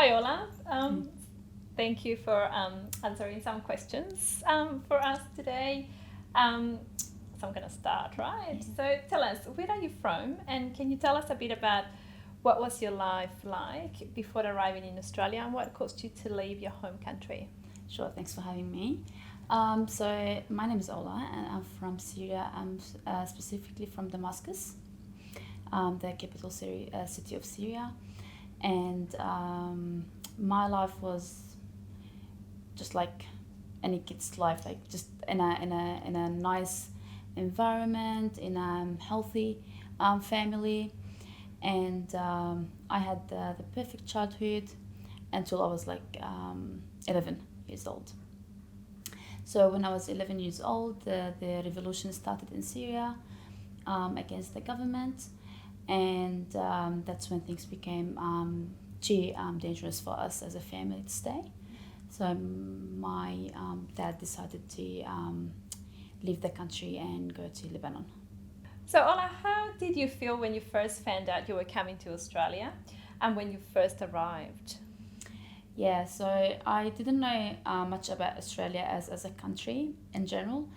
Hi, Ola. Thank you for answering some questions for us today. So I'm going to start, right? Yeah. So tell us, where are you from? And can you tell us a bit about what was your life like before arriving in Australia and what caused you to leave your home country? Sure, thanks for having me. So my name is Ola and I'm from Syria. I'm specifically from Damascus, the capital city of Syria. And my life was just like any kid's life, like just in a nice environment, in a healthy family. And I had the perfect childhood until I was like 11 years old. So when I was 11 years old, the revolution started in Syria against the government, and that's when things became too dangerous for us as a family to stay. So my dad decided to leave the country and go to Lebanon. So, Ola, how did you feel when you first found out you were coming to Australia and when you first arrived? Yeah, so I didn't know much about Australia as a country in general,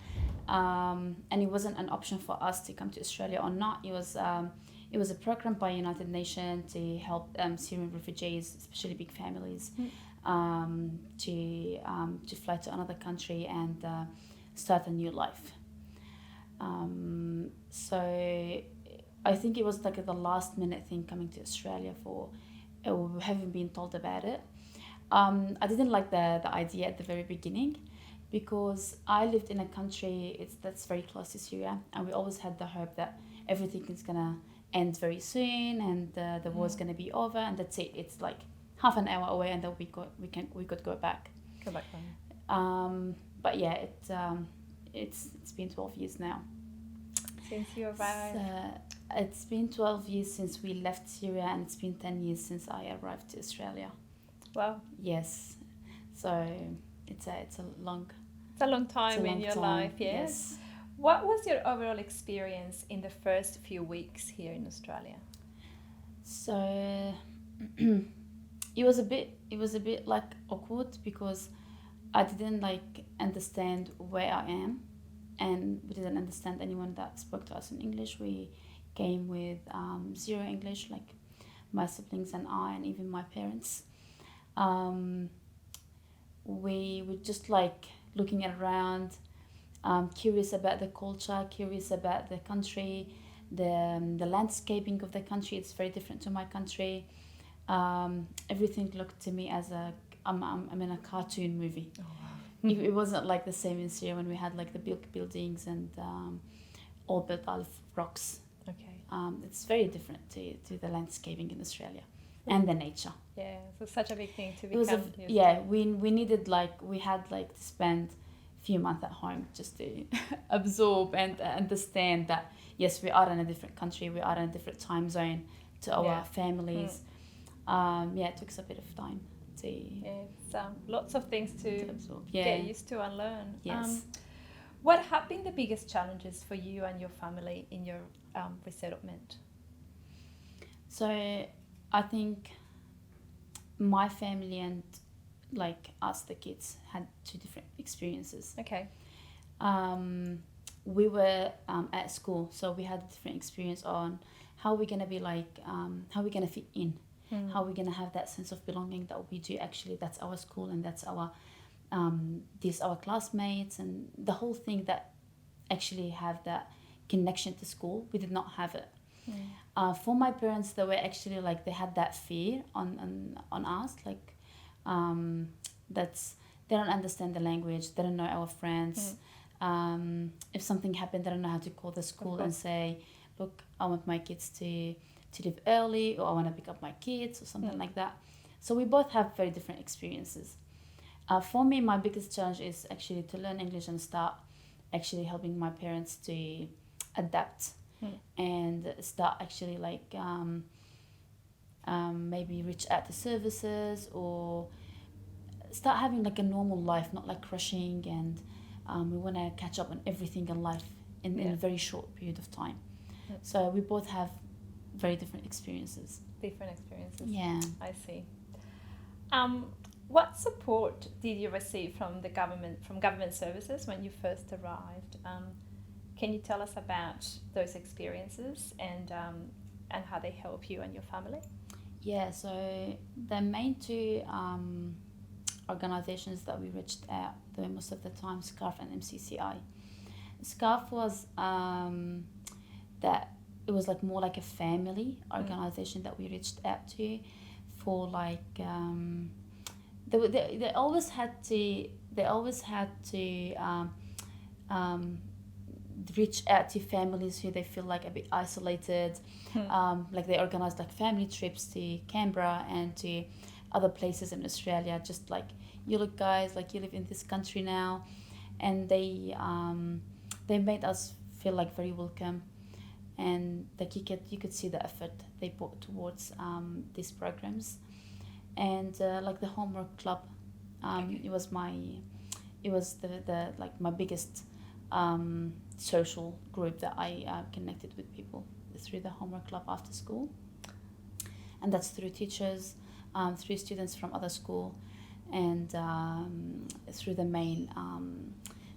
and it wasn't an option for us to come to Australia or not. It was a program by United Nations to help Syrian refugees, especially big families, to fly to another country and start a new life. So I think it was like the last minute thing coming to Australia for having been told about it. I didn't like the idea at the very beginning because I lived in a country that's very close to Syria, and we always had the hope that everything is gonna end very soon and the war's gonna be over, and that's it. It's like half an hour away, and then we could go back. Go back home. But yeah, it's been 12 years now. Since you arrived. It's been 12 years since we left Syria, and it's been 10 years since I arrived to Australia. Wow. Yes, so it's a long It's a long time it's a in long your time. life, yes. What was your overall experience in the first few weeks here in Australia? So it was a bit like awkward because I didn't like understand where I am, and we didn't understand anyone that spoke to us in English. We came with zero English, like my siblings and I, and even my parents. Um, we were just like looking around, curious about the culture, curious about the country, the landscaping of the country. It's very different to my country. Everything looked to me as I'm in a cartoon movie. Oh, wow. It wasn't like the same in Syria when we had like the big buildings and all built out of rocks. Okay. It's very different to the landscaping in Australia and the nature. Yeah, so such a big thing to It was become used yeah. to. We needed like we had like to spend a few months at home just to absorb and understand that yes, we are in a different country, we are in a different time zone to our Yeah. families. Yeah, it took us a bit of time to It's lots of things to absorb. get Yeah. used to and learn. Yes. What have been the biggest challenges for you and your family in your resettlement? So I think my family and like us, the kids, had two different experiences. Okay. We were at school, so we had a different experience on how we're gonna be like, how we're gonna fit in, how we're gonna have that sense of belonging that we do actually. That's our school and that's our these our classmates and the whole thing that actually have that connection to school. We did not have it. For my parents, they were actually like they had that fear on us, like that's they don't understand the language, they don't know our friends. If something happened, they don't know how to call the school and say, look, I want my kids to leave early, or I want to pick up my kids or something like that. So we both have very different experiences. For me, my biggest challenge is actually to learn English and start actually helping my parents to adapt and start actually like maybe reach out to services or start having like a normal life, not like rushing and we want to catch up on everything in life in a very short period of time. So we both have very different experiences. Different experiences. Yeah. I see. What support did you receive from the government, from government services when you first arrived? Can you tell us about those experiences and how they help you and your family? Yeah, so the main two organizations that we reached out the most of the time, SCARF and MCCI. SCARF was that it was like more like a family organization that we reached out to for like they always had to reach out to families who they feel like a bit isolated. Like they organized like family trips to Canberra and to other places in Australia, just like, you look guys, like you live in this country now, and they made us feel like very welcome, and like you could see the effort they put towards these programs. And like the homework club, it was the like my biggest social group that I connected with people through the homework club after school, and that's through teachers, through students from other school, and through the main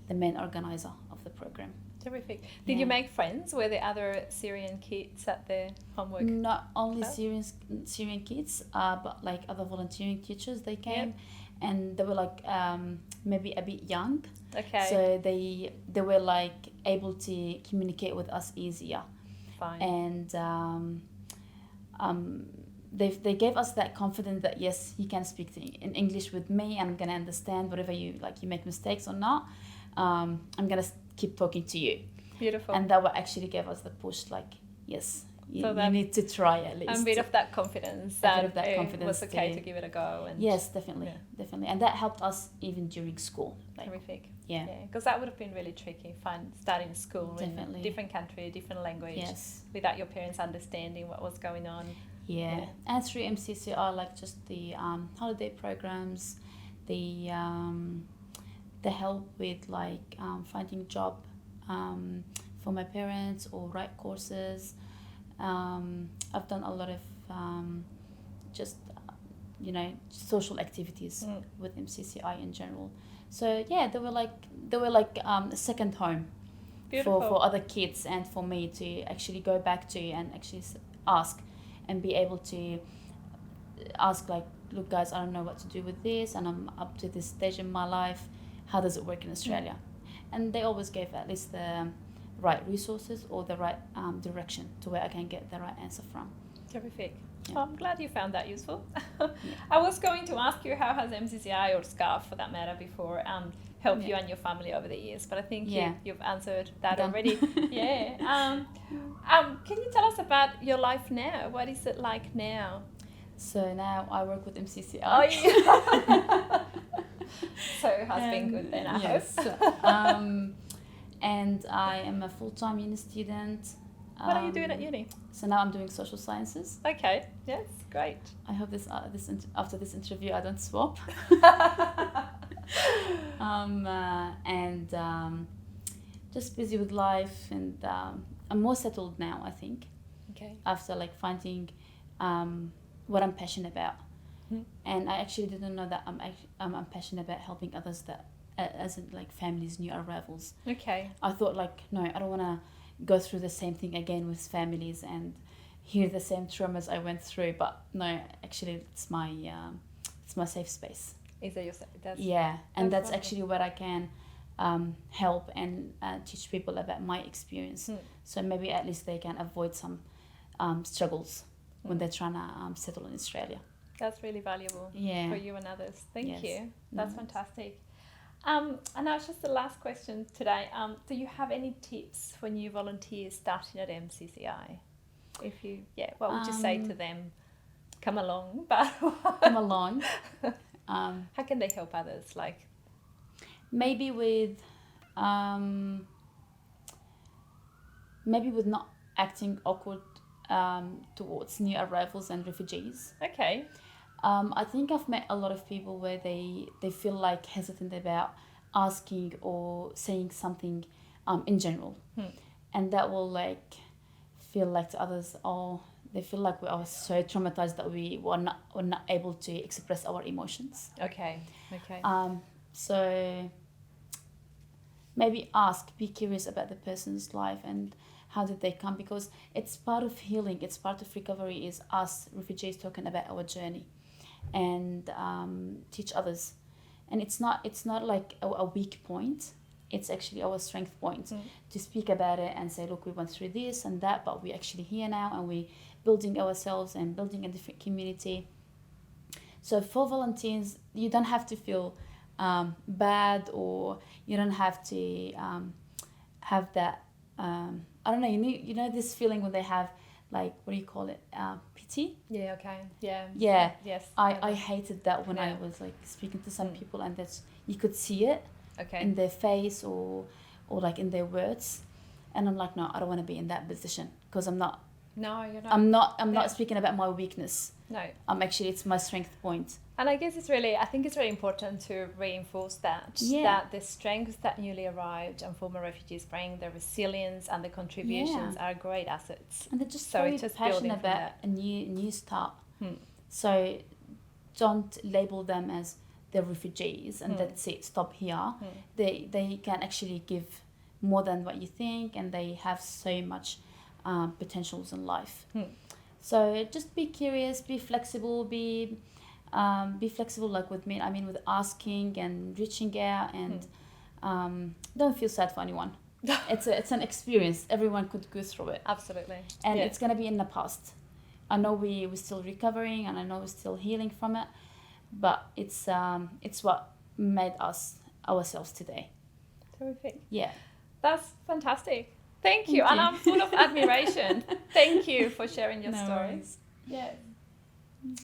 organizer of the program. Terrific. Did you make friends? Were there other Syrian kids at the homework? Not only club? Syrian kids, but like other volunteering teachers. They came, and they were like maybe a bit young. Okay. So they were like able to communicate with us easier. Fine. And they gave us that confidence that yes, you can speak in English with me, and I'm gonna understand whatever you make mistakes or not. I'm gonna keep talking to you. Beautiful. And that actually gave us the push, like, yes, you need to try at least. A bit of that confidence. It was okay to give it a go. And yes, definitely. And that helped us even during school. Like, terrific. Yeah. Because that would have been really tricky, starting school Definitely. in a different country, different language, yes, without your parents understanding what was going on. Yeah. And through MCCI, like just the holiday programs, the help with like finding job for my parents or write courses. I've done a lot of just social activities with MCCI in general. So yeah, they were like a second home for other kids, and for me to actually go back to and actually ask and be able to ask, like, look guys, I don't know what to do with this, and I'm up to this stage in my life. How does it work in Australia? And they always gave at least the right resources or the right direction to where I can get the right answer from. Terrific. Yeah. Well, I'm glad you found that useful. I was going to ask you, how has MCCI or SCARF for that matter before helped you and your family over the years, but I think you've answered that already. Yeah. Can you tell us about your life now? What is it like now? So now I work with MCCI. Oh, yeah. So it has been good then, I hope. And I am a full-time uni student. What are you doing at uni? So now I'm doing social sciences. Okay, yes, great. I hope after this interview I don't swap. Just busy with life, and I'm more settled now, I think. Okay. After like finding what I'm passionate about. And I actually didn't know that I'm passionate about helping others, that as in like families, new arrivals. Okay. I thought like, no, I don't want to go through the same thing again with families and hear the same traumas I went through. But no, actually it's my safe space. Is it your that's and that's actually where I can help and teach people about my experience. So maybe at least they can avoid some struggles when they're trying to settle in Australia. That's really valuable for you and others. Thank you. That's fantastic. And now just the last question today. Do you have any tips for new volunteers starting at MCCI? If you, what would you say to them? Come along, but come along. How can they help others? Like maybe with not acting awkward towards new arrivals and refugees. Okay. I think I've met a lot of people where they feel like hesitant about asking or saying something in general, and that will like feel like to others, oh, they feel like we are so traumatized that we were not able to express our emotions. Okay. So maybe be curious about the person's life and how did they come, because it's part of healing, it's part of recovery, is us refugees talking about our journey and teach others. And it's not like a weak point, it's actually our strength point to speak about it and say, look, we went through this and that, but we're actually here now and we're building ourselves and building a different community. So for volunteers, you don't have to feel bad, or you don't have to have that I don't know, you know this feeling when they have, like, what do you call it, pity? Yeah. Okay. Yeah. Yes. I hated that when I was like speaking to some people, and that's, you could see it in their face or like in their words, and I'm like, no, I don't want to be in that position, because I'm not. No, you're not. I'm not speaking about my weakness. No. Actually, it's my strength point. And I guess I think it's really important to reinforce that the strengths that newly arrived and former refugees bring, the resilience and the contributions are great assets. And they're just so passionate about a new start. So don't label them as the refugees and that's it, stop here. They can actually give more than what you think, and they have so much potentials in life. So just be curious, be flexible, be flexible, like with me, with asking and reaching out, and don't feel sad for anyone. It's an experience, everyone could go through it. Absolutely. And it's going to be in the past. I know we're still recovering, and I know we're still healing from it, but it's what made us ourselves today. Terrific. Yeah. That's fantastic. Thank you. And I'm full of admiration. Thank you for sharing your stories. Worries. Yes.